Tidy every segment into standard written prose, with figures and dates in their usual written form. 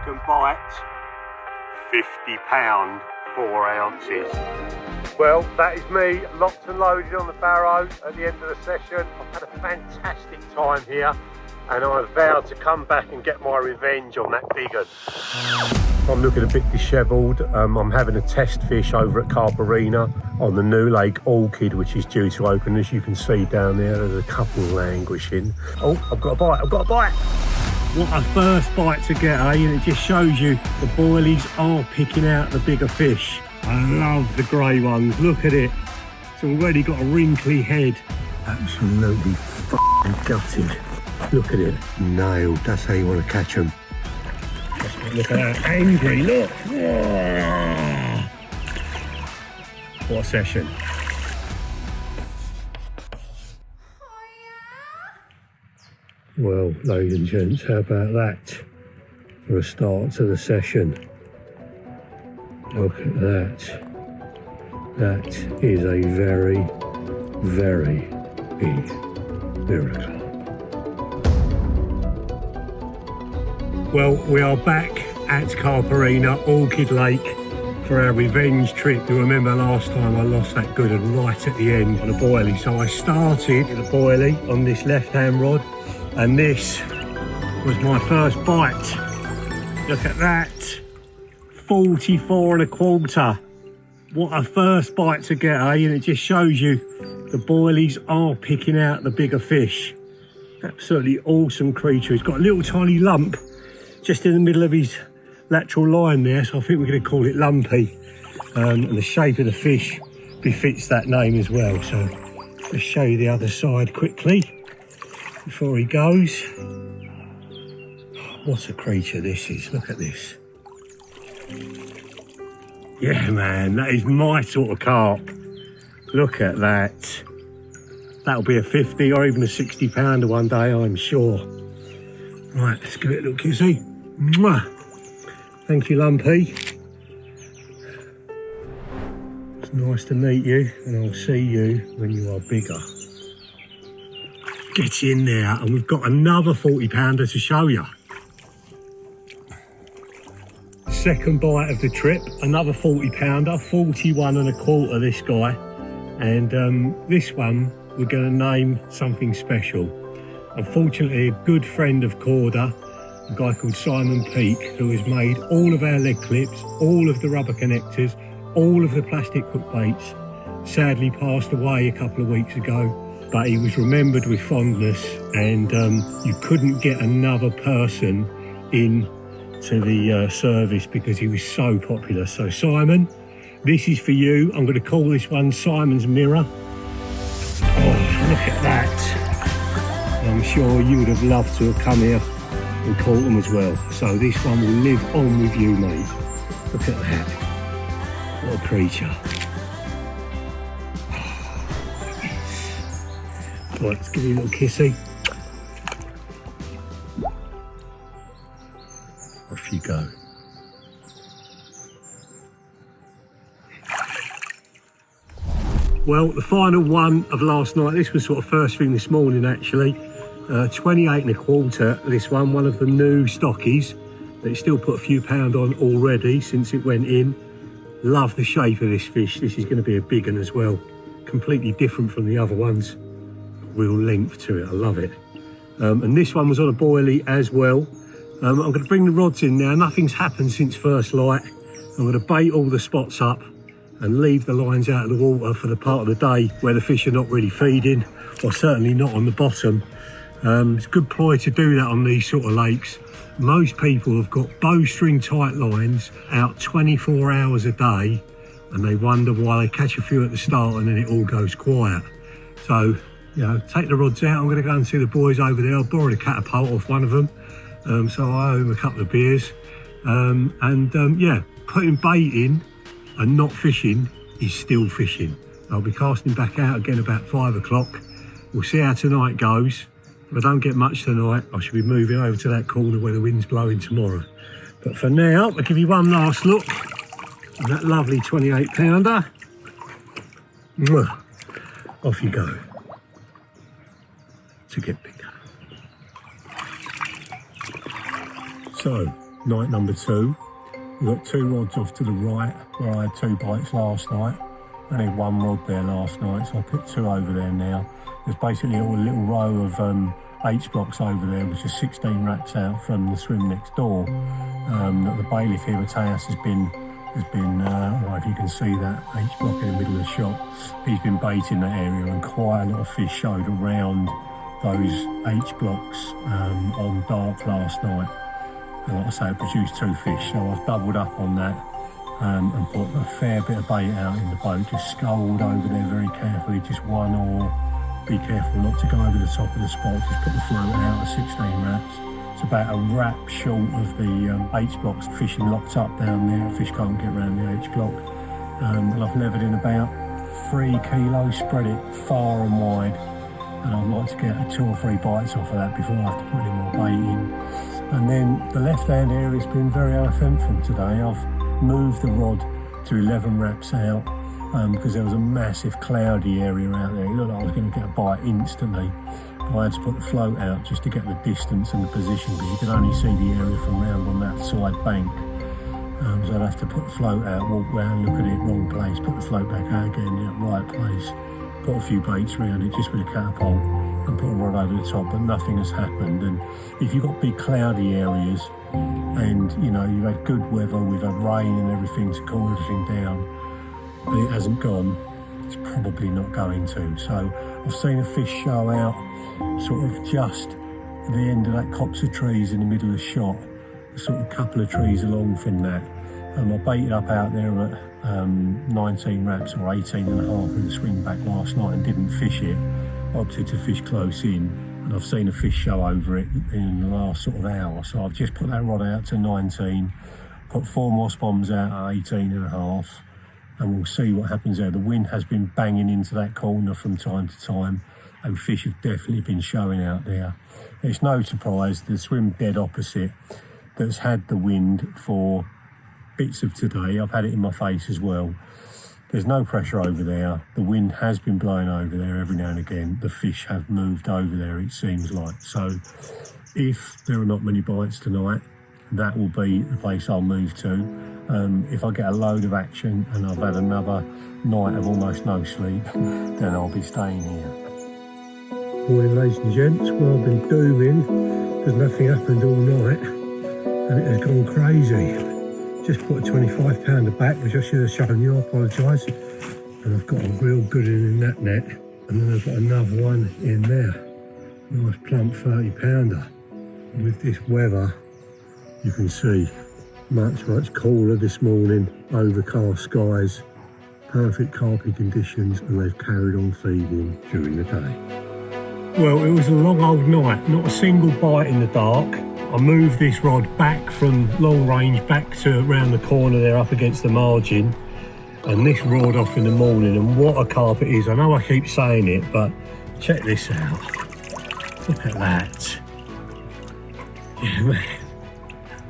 second bite, £50, 4 ounces. Well, that is me locked and loaded on the barrow at the end of the session. I've had a fantastic time here and I vowed to come back and get my revenge on that big one. I'm looking a bit dishevelled. I'm having a test fish over at Carp Arena on the new Lake Orchid, which is due to open. As you can see down there, there's a couple languishing. Oh, I've got a bite, I've got a bite. What a first bite to get, eh? And it just shows you the boilies are picking out the bigger fish. I love the grey ones, look at it. It's already got a wrinkly head. Absolutely f***ing gutted. Look at it, nailed. That's how you want to catch them. Look at that, angry, look. What a session. Well, ladies and gents, how about that for a start to the session? Look at that. That is a very, very big miracle. Well, we are back at Carp Arena, Orchid Lake, for our revenge trip. You remember last time I lost that good and right at the end on a boilie. So I started the boilie on this left-hand rod, and this was my first bite. Look at that, 44 1/4. What a first bite to get, eh? And it just shows you the boilies are picking out the bigger fish. Absolutely awesome creature. He's got a little tiny lump just in the middle of his lateral line there, so I think we're going to call it lumpy. And the shape of the fish befits that name as well. So let's show you the other side quickly before he goes. What a creature this is, look at this. Yeah man, that is my sort of carp. Look at that. That'll be a 50 or even a 60 pounder one day, I'm sure. Right, let's give it a little kissy. Mwah. Thank you, Lumpy. It's nice to meet you, and I'll see you when you are bigger. Get in there, and we've got another 40 pounder to show you. Second bite of the trip, another 40 pounder, 41 1/4 this guy. And this one we're going to name something special. Unfortunately, a good friend of Corda, a guy called Simon Peake, who has made all of our leg clips, all of the rubber connectors, all of the plastic hook baits, sadly passed away a couple of weeks ago, but he was remembered with fondness, and you couldn't get another person in to the service because he was so popular. So Simon, this is for you. I'm going to call this one Simon's Mirror. Oh, look at that. I'm sure you would have loved to have come here and caught them as well. So this one will live on with you, mate. Look at that. What a creature. Right, let's give you a little kissy. Off you go. Well, the final one of last night, this was sort of first thing this morning actually. 28 1/4, this one of the new stockies. They still put a few pound on already since it went in. Love the shape of this fish. This is going to be a big one as well. Completely different from the other ones. Real length to it, I love it. And this one was on a boilie as well. I'm going to bring the rods in now. Nothing's happened since first light. I'm going to bait all the spots up and leave the lines out of the water for the part of the day where the fish are not really feeding, or certainly not on the bottom. It's a good ploy to do that on these sort of lakes. Most people have got bowstring tight lines out 24 hours a day, and they wonder why they catch a few at the start and then it all goes quiet. So, you know, take the rods out. I'm going to go and see the boys over there. I borrowed a catapult off one of them, so I owe them a couple of beers. Yeah, putting bait in and not fishing is still fishing. I'll be casting back out again about 5 o'clock. We'll see how tonight goes. If I don't get much tonight, I should be moving over to that corner where the wind's blowing tomorrow. But for now, I'll give you one last look at that lovely 28 pounder. Mwah. Off you go to get bigger. So, night number 2. We've got 2 rods off to the right where I had 2 bites last night. I had 1 rod there last night, so I put 2 over there now. There's basically a little row of H blocks over there, which is 16 wraps out from the swim next door. That the bailiff here at Taos has been, I don't know if you can see that H block in the middle of the shop. He's been baiting that area, and quite a lot of fish showed around those H blocks on dark last night. And like I say, it produced 2 fish, so I've doubled up on that and put a fair bit of bait out in the boat. Just sculled over there very carefully, just 1 oar. Be careful not to go over the top of the spot, just put the float out at 16 wraps. It's about a wrap short of the H blocks, fishing locked up down there. Fish can't get around the H block. And I've levered in about 3 kilos, spread it far and wide. And I'd like to get 2 or 3 bites off of that before I have to put any more bait in. And then the left-hand area has been very uneventful today. I've moved the rod to 11 wraps out because there was a massive cloudy area out there. It looked like I was going to get a bite instantly. But I had to put the float out just to get the distance and the position, because you could only see the area from round on that side bank. So I'd have to put the float out, walk round, look at it, wrong place, put the float back out again, yeah, right place. Put a few baits around it just with a catapult and put a rod over the top, but nothing has happened. And if you've got big cloudy areas and you know you've had good weather, we've had rain and everything to cool everything down, and it hasn't gone, it's probably not going to. So I've seen a fish show out sort of just at the end of that copse of trees in the middle of the shot, a sort of couple of trees along from that. And I baited up out there at 19 wraps or 18 and a half with a swing back last night and didn't fish it. I opted to fish close in, and I've seen a fish show over it in the last sort of hour. So I've just put that rod out to 19, put 4 more bombs out at 18 and a half, and we'll see what happens there. The wind has been banging into that corner from time to time, and fish have definitely been showing out there. It's no surprise the swim dead opposite that's had the wind for bits of today. I've had it in my face as well. There's no pressure over there. The wind has been blowing over there every now and again. The fish have moved over there, it seems like. So if there are not many bites tonight, that will be the place I'll move to. If I get a load of action and I've had another night of almost no sleep, then I'll be staying here. Morning, ladies and gents. Well, I've been dooming because nothing happened all night and it has gone crazy. Just put a 25 pounder back, which I should have shown you, I apologise. And I've got a real good one in that net. And then I've got another one in there. Nice plump 30 pounder. And with this weather, you can see much cooler this morning, overcast skies, perfect carpy conditions, and they've carried on feeding during the day. Well, it was a long old night, not a single bite in the dark. I moved this rod back from long range back to around the corner there up against the margin, and this roared off in the morning, and what a carp it is. I know I keep saying it, but check this out. Look at that. Yeah, man.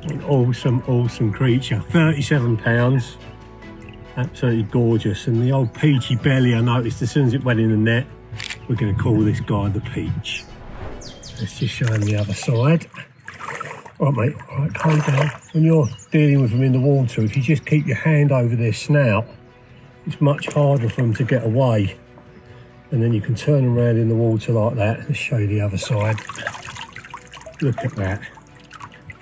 An awesome creature. 37 pounds. Absolutely gorgeous. And the old peachy belly, I noticed as soon as it went in the net, we're going to call this guy the Peach. Let's just show him the other side. All right, mate, all right, calm down. When you're dealing with them in the water, if you just keep your hand over their snout, it's much harder for them to get away. And then you can turn around in the water like that. Let's show you the other side. Look at that.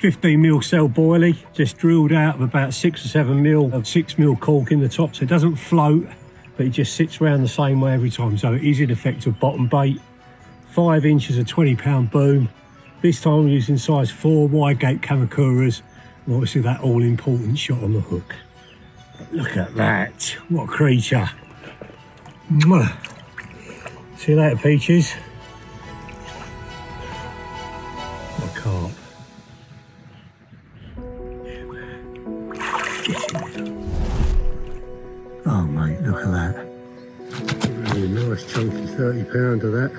15mm cell boilie, just drilled out of about 6 or 7mm of 6mm cork in the top, so it doesn't float, but it just sits around the same way every time. So it is in effect a bottom bait. 5 inches of 20-pound boom. This time I'm using size 4 wide gate Kamakuras, and obviously that all-important shot on the hook. Look at that, what a creature. Mwah. See you later, Peaches. What a carp. Oh mate, look at that. Really nice chunky 30 pounder that.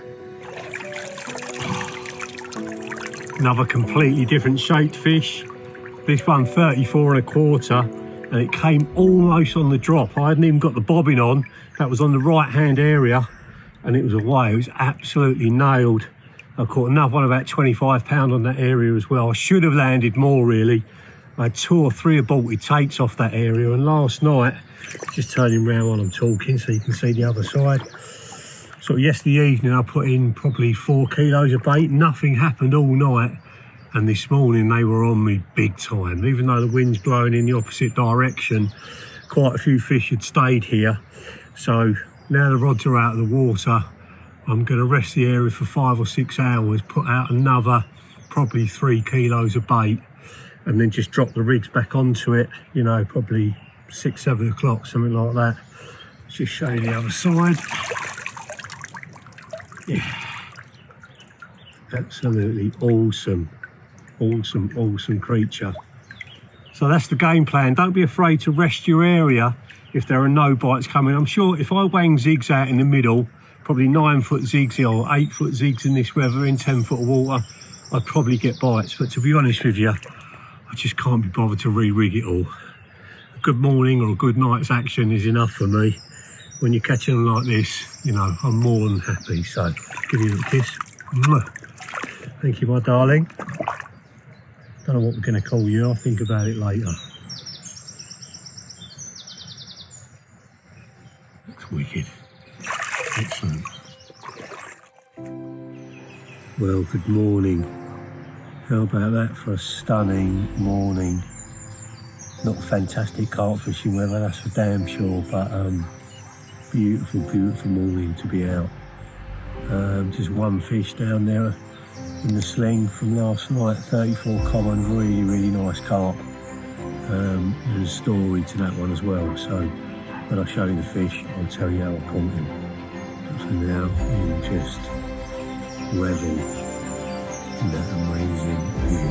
Another completely different shaped fish. This one 34 1/4, and it came almost on the drop. I hadn't even got the bobbin on. That was on the right hand area and it was away. It was absolutely nailed. I caught another one about 25 pound on that area as well. I should have landed more really, I had 2 or 3 aborted takes off that area, and last night, just turning around while I'm talking so you can see the other side. So yesterday evening I put in probably 4 kilos of bait. Nothing happened all night, and this morning they were on me big time. Even though the wind's blowing in the opposite direction, quite a few fish had stayed here. So now the rods are out of the water, I'm going to rest the area for 5 or 6 hours, put out another probably 3 kilos of bait, and then just drop the rigs back onto it, you know, probably 6, 7 o'clock, something like that. Let's just show you the other side. Yeah, absolutely awesome, awesome creature. So that's the game plan. Don't be afraid to rest your area if there are no bites coming. I'm sure if I wang zigs out in the middle, probably 9-foot zigs or 8-foot zigs in this weather in 10 foot of water, I'd probably get bites. But to be honest with you, I just can't be bothered to re-rig it all. A good morning or a good night's action is enough for me. When you're catching them like this, you know, I'm more than happy. So give you a little kiss. Thank you, my darling. Don't know what we're going to call you. I'll think about it later. That's wicked. Excellent. Well, good morning. How about that for a stunning morning? Not fantastic carp fishing weather, that's for damn sure, but beautiful, beautiful morning to be out. Just one fish down there in the sling from last night, 34 common, really, really nice carp. There's a story to that one as well, so when I show you the fish, I'll tell you how I caught him. But for now, you just revel in that amazing view.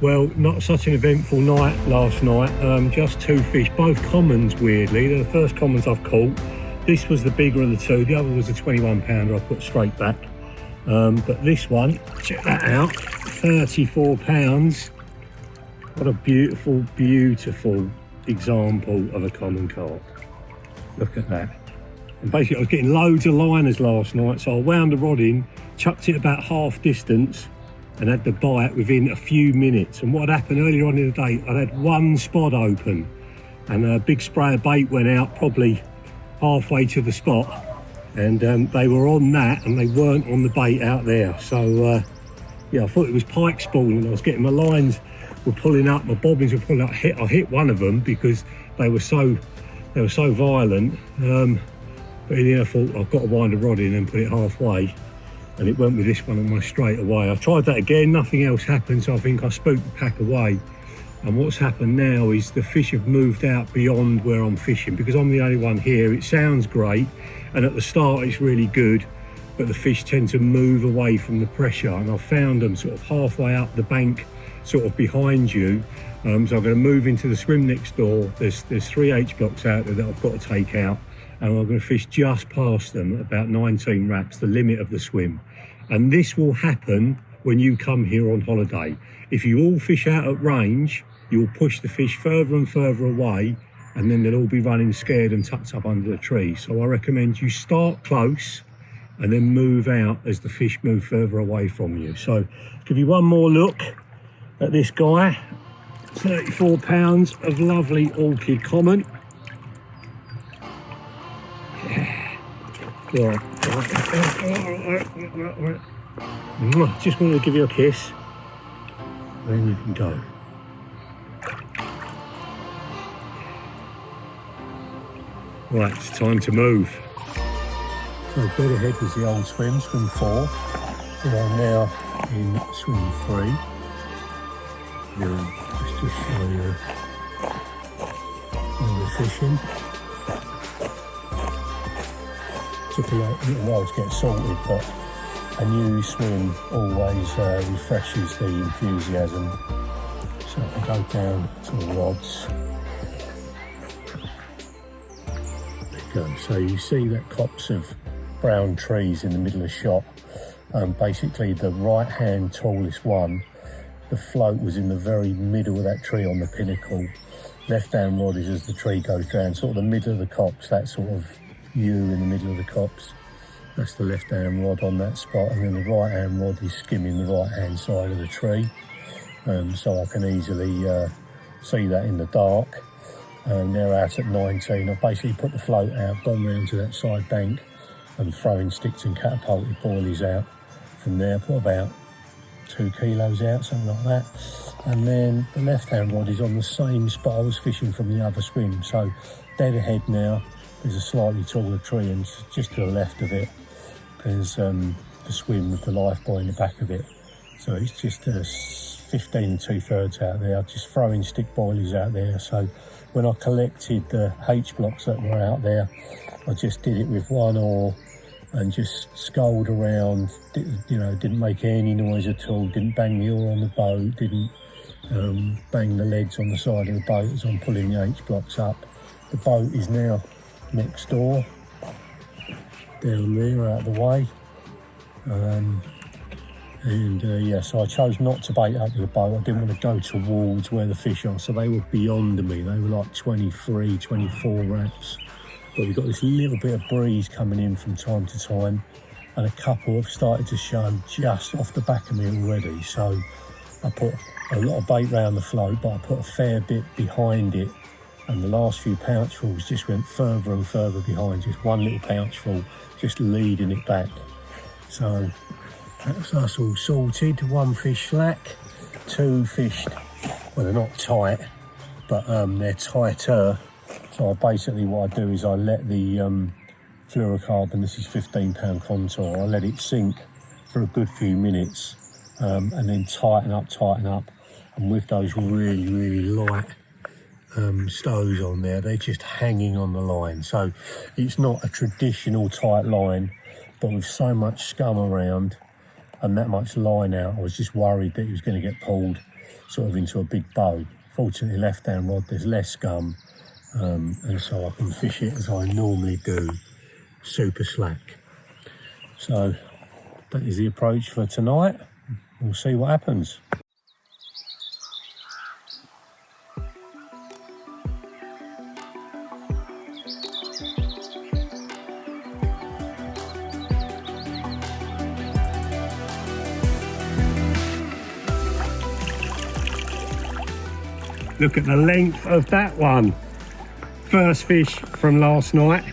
Well, not such an eventful night last night, just 2 fish, both commons weirdly. They're the first commons I've caught. This was the bigger of the 2, the other was a 21 pounder I put straight back. But this one, check that out, 34 pounds. What a beautiful, beautiful example of a common carp. Look at that. And basically I was getting loads of liners last night, so I wound the rod in, chucked it about half distance, and had the bite within a few minutes. And what had happened earlier on in the day, I'd had 1 spot open, and a big spray of bait went out probably halfway to the spot, and they were on that and they weren't on the bait out there. So yeah, I thought it was pike spawning. I was getting my lines were pulling up, my bobbins were pulling up. I hit one of them because they were so violent. But in the end, I thought I've got to wind the rod in and put it halfway, and it went with this one almost straight away. I tried that again, nothing else happened, so I think I spooked the pack away. And what's happened now is the fish have moved out beyond where I'm fishing, because I'm the only one here. It sounds great, and at the start it's really good, but the fish tend to move away from the pressure, and I've found them sort of halfway up the bank, sort of behind you. So I'm going to move into the swim next door. There's 3 H blocks out there that I've got to take out, and I'm going to fish just past them, about 19 wraps, the limit of the swim. And this will happen when you come here on holiday. If you all fish out at range, you'll push the fish further and further away, and then they'll all be running scared and tucked up under the tree. So I recommend you start close and then move out as the fish move further away from you. So give you one more look at this guy. 34 pounds of lovely orchid common. Yeah. Right. Just wanted to give you a kiss, then you can go. Right, it's time to move. So dead ahead was the old swim 4. We are now in swim 3. Let's just show you where we're fishing. Took a little while to get sorted, but a new swim always refreshes the enthusiasm. So I go down to the rods. There you go. So you see that copse of brown trees in the middle of the shop. Basically the right hand tallest one, the float was in the very middle of that tree on the pinnacle. Left hand rod is as the tree goes down, sort of the middle of the copse, that sort of U in the middle of the copse. That's the left hand rod on that spot, and then the right hand rod is skimming the right hand side of the tree. So I can easily see that in the dark. They're out at 19. I've basically put the float out, gone round to that side bank and throwing sticks and catapulted boilies out. From there, put about 2 kilos out, something like that. And then the left hand rod is on the same spot I was fishing from the other swim. So dead ahead now, there's a slightly taller tree, and just to the left of it, there's the swim with the life buoy in the back of it. So it's just 15 2/3 out there, just throwing stick boilies out there. So when I collected the H blocks that were out there, I just did it with one oar and just sculled around, you know, didn't make any noise at all, didn't bang the oar on the boat, didn't bang the legs on the side of the boat as I'm pulling the H blocks up. The boat is now next door, down there out of the way. Yeah, so I chose not to bait up with the boat. I didn't want to go towards where the fish are, so they were beyond me. They were like 23, 24 wraps. But we've got this little bit of breeze coming in from time to time, and a couple have started to show just off the back of me already. So I put a lot of bait round the float, but I put a fair bit behind it, and the last few pouchfuls just went further and further behind, just one little pouchful just leading it back. So that's us all sorted. 1 fish slack, 2 fished, well, they're not tight, but they're tighter. So basically what I do is I let the fluorocarbon, this is 15-pound contour, I let it sink for a good few minutes, and then tighten up. And with those really, really light stows on there, they're just hanging on the line. So it's not a traditional tight line, but with so much scum around and that much line out, I was just worried that he was going to get pulled sort of into a big bow. Fortunately, left hand rod, there's less scum, and so I can fish it as I normally do, super slack. So that is the approach for tonight. We'll see what happens. Look at the length of that one. First fish from last night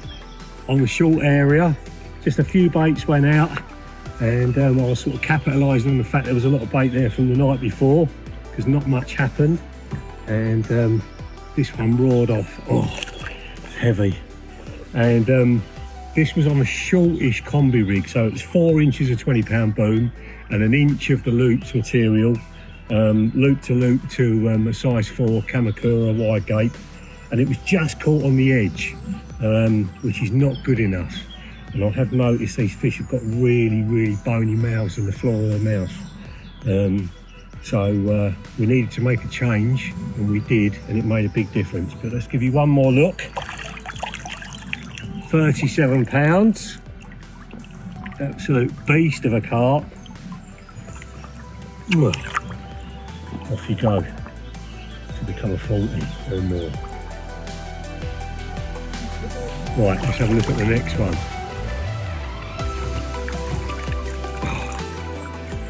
on the short area. Just a few baits went out, and I was sort of capitalising on the fact there was a lot of bait there from the night before, because not much happened. And this one roared off. Oh, it's heavy. And this was on a shortish combi rig, so it's 4 inches of 20-pound boom and 1 inch of the loops material. Loop to a size 4 Kamakura wide gape, and it was just caught on the edge, which is not good enough. And I have noticed these fish have got really, really bony mouths in the floor of their mouth. So we needed to make a change, and we did, and it made a big difference. But let's give you one more look. 37 pounds, absolute beast of a carp. Off you go to become a 40 or more. Right, let's have a look at the next one.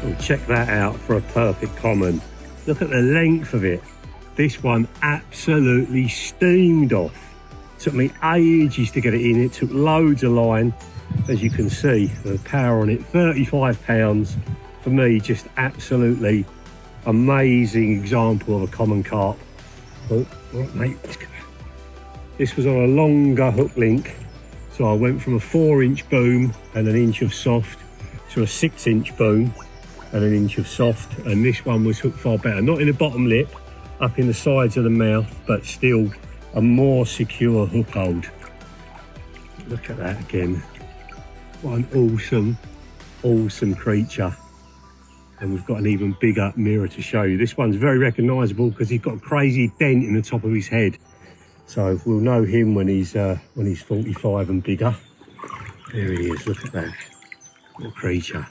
Oh, check that out for a perfect common. Look at the length of it. This one absolutely steamed off. Took me ages to get it in. It took loads of line, as you can see. The power on it, 35 pounds. For me, just absolutely amazing example of a common carp. Oh, right, mate. This was on a longer hook link, so I went from a 4-inch boom and 1 inch of soft to a 6-inch boom and 1 inch of soft, and this one was hooked far better. Not in the bottom lip, up in the sides of the mouth, but still a more secure hook hold. Look at that again. What an awesome creature. And we've got an even bigger mirror to show you. This one's very recognisable because he's got a crazy dent in the top of his head. So we'll know him when he's 45 and bigger. There he is, look at that. What a creature.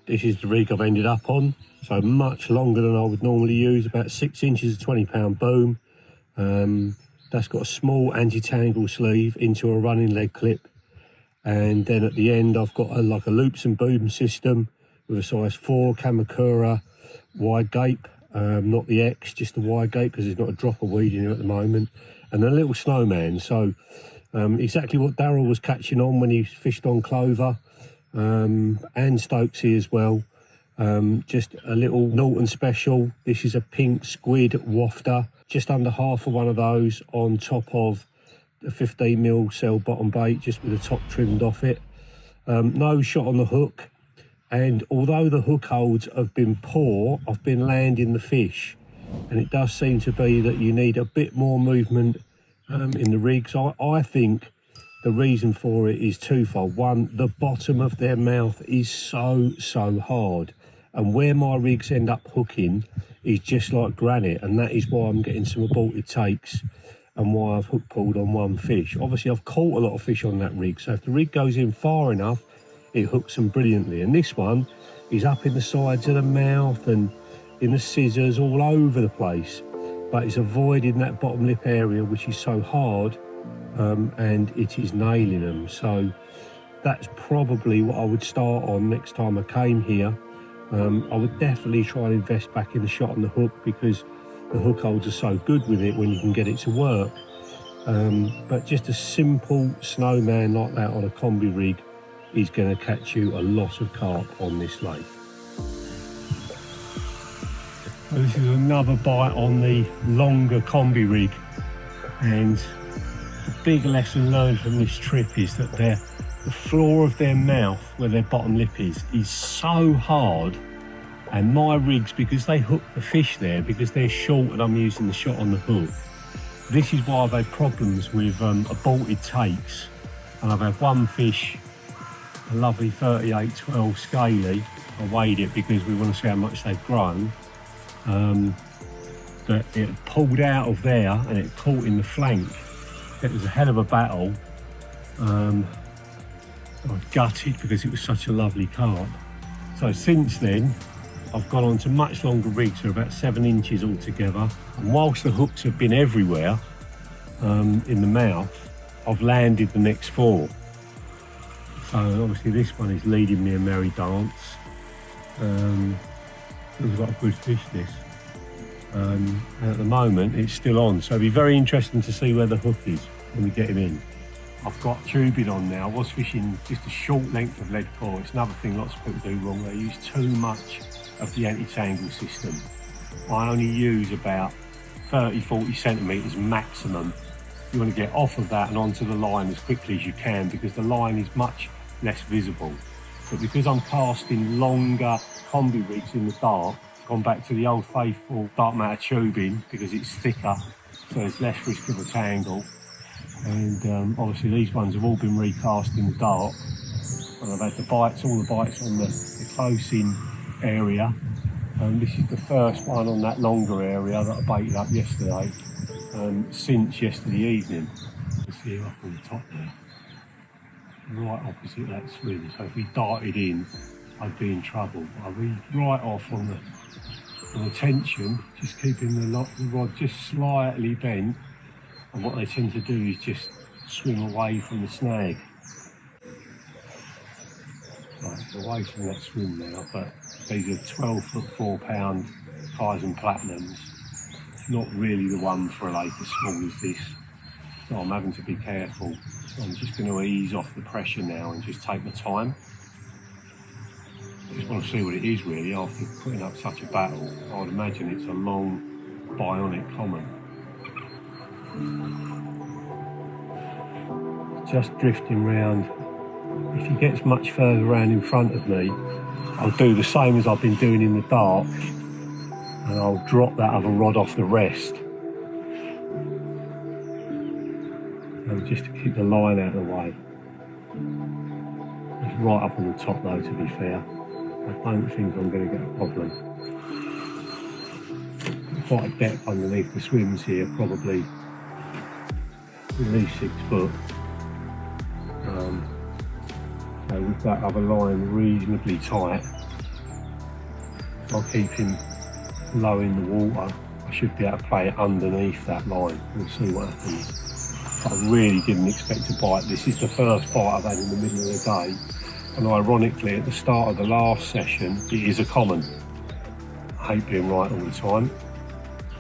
This is the rig I've ended up on. So much longer than I would normally use, about 6 inches of 20-pound boom. That's got a small anti-tangle sleeve into a running leg clip. And then at the end I've got like a loops and boom system with a size 4 Kamakura wide gape, not the X, just the wide gape, because there's not a drop of weed in here at the moment, and a little snowman. So exactly what Daryl was catching on when he fished on Clover, and Stokesy as well. Just a little Norton special. This is a pink squid wafter, just under half of one of those on top of a 15mm cell bottom bait, just with the top trimmed off it. No shot on the hook, and although the hook holds have been poor, I've been landing the fish, and it does seem to be that you need a bit more movement in the rigs. I think the reason for it is twofold. One, the bottom of their mouth is so hard, and where my rigs end up hooking is just like granite, and that is why I'm getting some aborted takes and why I've hook pulled on one fish. Obviously I've caught a lot of fish on that rig, so if the rig goes in far enough, it hooks them brilliantly. And this one is up in the sides of the mouth and in the scissors, all over the place, but it's avoiding that bottom lip area, which is so hard, and it is nailing them. So that's probably what I would start on next time I came here. I would definitely try and invest back in the shot on the hook, because the hook holds are so good with it when you can get it to work. But just a simple snowman like that on a combi rig is going to catch you a lot of carp on this lake. So this is another bite on the longer combi rig, and the big lesson learned from this trip is that the floor of their mouth, where their bottom lip is so hard. And my rigs, because they hook the fish there, because they're short and I'm using the shot on the hook, this is why I've had problems with aborted takes. And I've had one fish, a lovely 38-12 scaly. I weighed it because we want to see how much they've grown. But it pulled out of there and it caught in the flank. It was a hell of a battle. I was gutted because it was such a lovely carp. So since then, I've gone on to much longer rigs, so about 7 inches altogether. And whilst the hooks have been everywhere in the mouth, I've landed the next 4. So obviously this one is leading me a merry dance. Looks like a good fish, this. And at the moment it's still on, so it'll be very interesting to see where the hook is when we get him in. I've got tubing on now. I was fishing just a short length of lead core. It's another thing lots of people do wrong. They use too much of the anti-tangle system. I only use about 30-40 centimetres maximum. You want to get off of that and onto the line as quickly as you can, because the line is much less visible. But because I'm casting longer combi rigs in the dark, I've gone back to the old faithful dark matter tubing because it's thicker, so there's less risk of a tangle. And obviously these ones have all been recast in the dark, and I've had the bites, all the bites on the close-in area. And this is the first one on that longer area that I baited up yesterday, since yesterday evening. You can see up on the top there, right opposite that swim. So if we darted in, I'd be in trouble. I'll be right off on the tension, just keeping the rod just slightly bent. And what they tend to do is just swim away from the snag. Right, away from that swim now, but these are 12-foot 4-pound Kaizen Platinums. Not really the one for a lake as small as this, so I'm having to be careful. So I'm just going to ease off the pressure now and just take my time. I just want to see what it is really after putting up such a battle. I would imagine it's a long bionic common. Just drifting round. If he gets much further around in front of me, I'll do the same as I've been doing in the dark, and I'll drop that other rod off the rest. And just to keep the line out of the way. It's right up on the top though, to be fair. I don't think I'm going to get a problem. Quite a depth underneath the swims here, probably at least 6 foot. So with that other line reasonably tight, I'll keep him low in the water. I should be able to play it underneath that line. We'll see what happens. I really didn't expect to bite. This is the first bite I've had in the middle of the day. And ironically, at the start of the last session, it is a common. I hate being right all the time.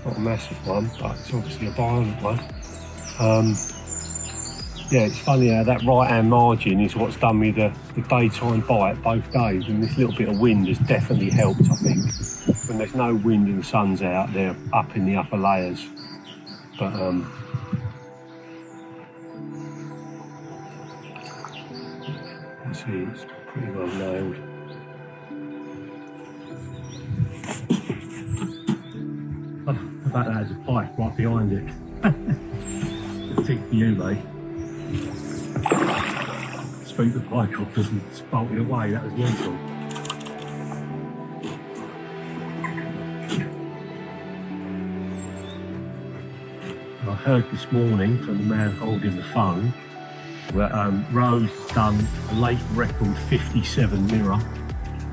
Not a massive one, but it's obviously a violent one. Yeah, it's funny how that right-hand margin is what's done me the daytime bite both days, and this little bit of wind has definitely helped, I think. When there's no wind and the sun's out, they're up in the upper layers. But let's see, it's pretty well nailed. Oh, how about that as a pike right behind it? Tick for you, mate. Spook the pike off and spout it away, that was mental. I heard this morning from the man holding the phone that Rose has done a lake record 57 mirror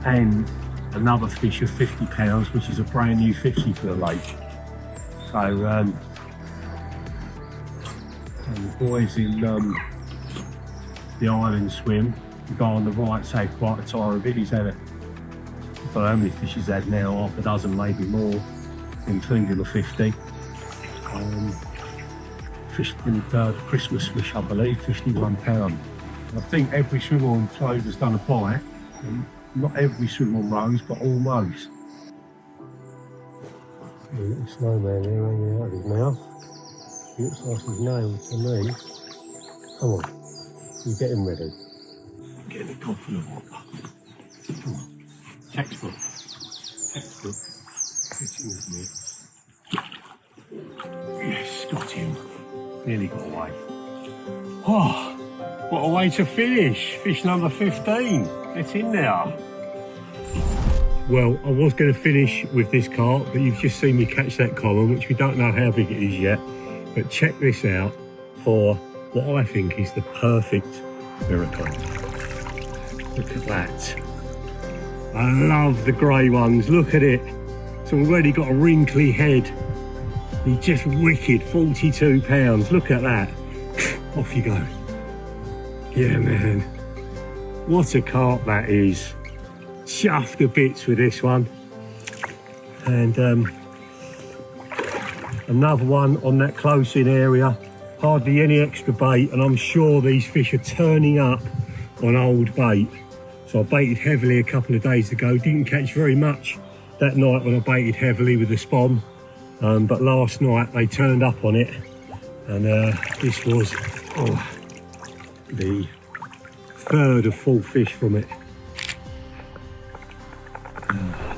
and another fish of 50 pounds, which is a brand new 50 for the lake. So, and the boys in the island swim, the guy on the right saved quite a tire of it. He's had I don't know how many fish he's had now, half a dozen, maybe more, including the 50. Fished in the Christmas fish, I believe, 51 pound. I think every swim on Clove has done a bite, and not every swim on Rose, but almost. A little snowman there hanging out of his mouth. He looks like he's nailed to me. Come on, you get him ready. Get the coffee and water. Come on, textbook. Textbook. Get him with me. Yes, got him. Nearly got away. Oh, what a way to finish. Fish number 15. Get in there. Well, I was going to finish with this carp, but you've just seen me catch that common, which we don't know how big it is yet. But check this out for what I think is the perfect miracle. Look at that. I love the grey ones. Look at it. It's already got a wrinkly head. He's just wicked, 42 pounds. Look at that. Off you go. Yeah, man. What a carp that is. Chuffed to bits with this one. And another one on that close-in area. Hardly any extra bait, and I'm sure these fish are turning up on old bait. So I baited heavily a couple of days ago. Didn't catch very much that night when I baited heavily with the spom. But last night they turned up on it, and this was the third of full fish from it.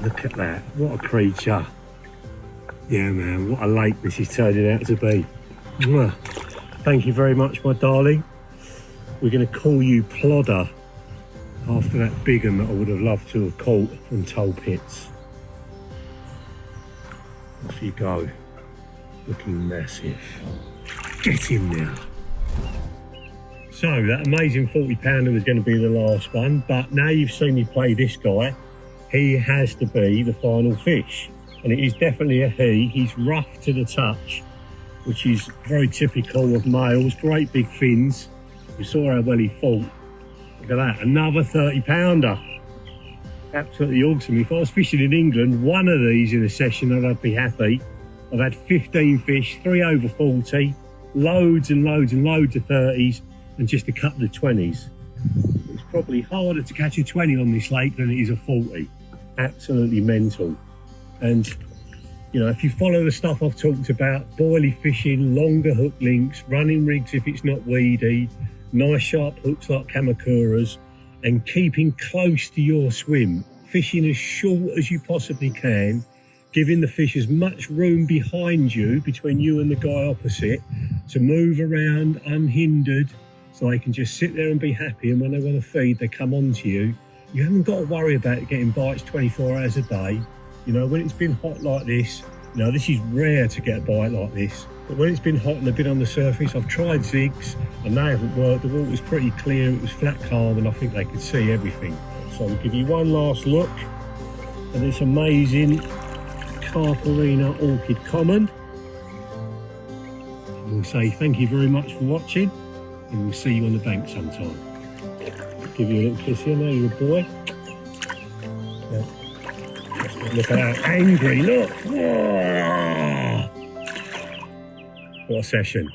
Look at that, what a creature. Yeah, man, what a lake this is turning out to be. Thank you very much, my darling. We're going to call you Plodder after that big one that I would have loved to have caught from Toll Pits. Off you go, looking massive. Get in there. So that amazing 40 pounder was going to be the last one, but now you've seen me play this guy, he has to be the final fish. And it is definitely a he. He's rough to the touch, which is very typical of males. Great big fins. You saw how well he fought. Look at that, another 30 pounder. Absolutely awesome. If I was fishing in England, one of these in a session, I'd be happy. I've had 15 fish, 3 over 40, loads and loads and loads of 30s, and just a couple of 20s. It's probably harder to catch a 20 on this lake than it is a 40. Absolutely mental. And, you know, if you follow the stuff I've talked about, boilie fishing, longer hook links, running rigs if it's not weedy, nice sharp hooks like kamakuras, and keeping close to your swim, fishing as short as you possibly can, giving the fish as much room behind you, between you and the guy opposite, to move around unhindered, so they can just sit there and be happy, and when they want to feed, they come on to you. You haven't got to worry about getting bites 24 hours a day. You know, when it's been hot like this, you know, this is rare to get a bite like this, but when it's been hot and they've been on the surface, I've tried zigs and they haven't worked. The water was pretty clear, it was flat calm, and I think they could see everything. So I'll give you one last look at this amazing Carp Arena Orchid Common. We'll and say thank you very much for watching, and we'll see you on the bank sometime. Give you a little kiss here, there, you boy. Yeah. Look at that, angry, look. What a session.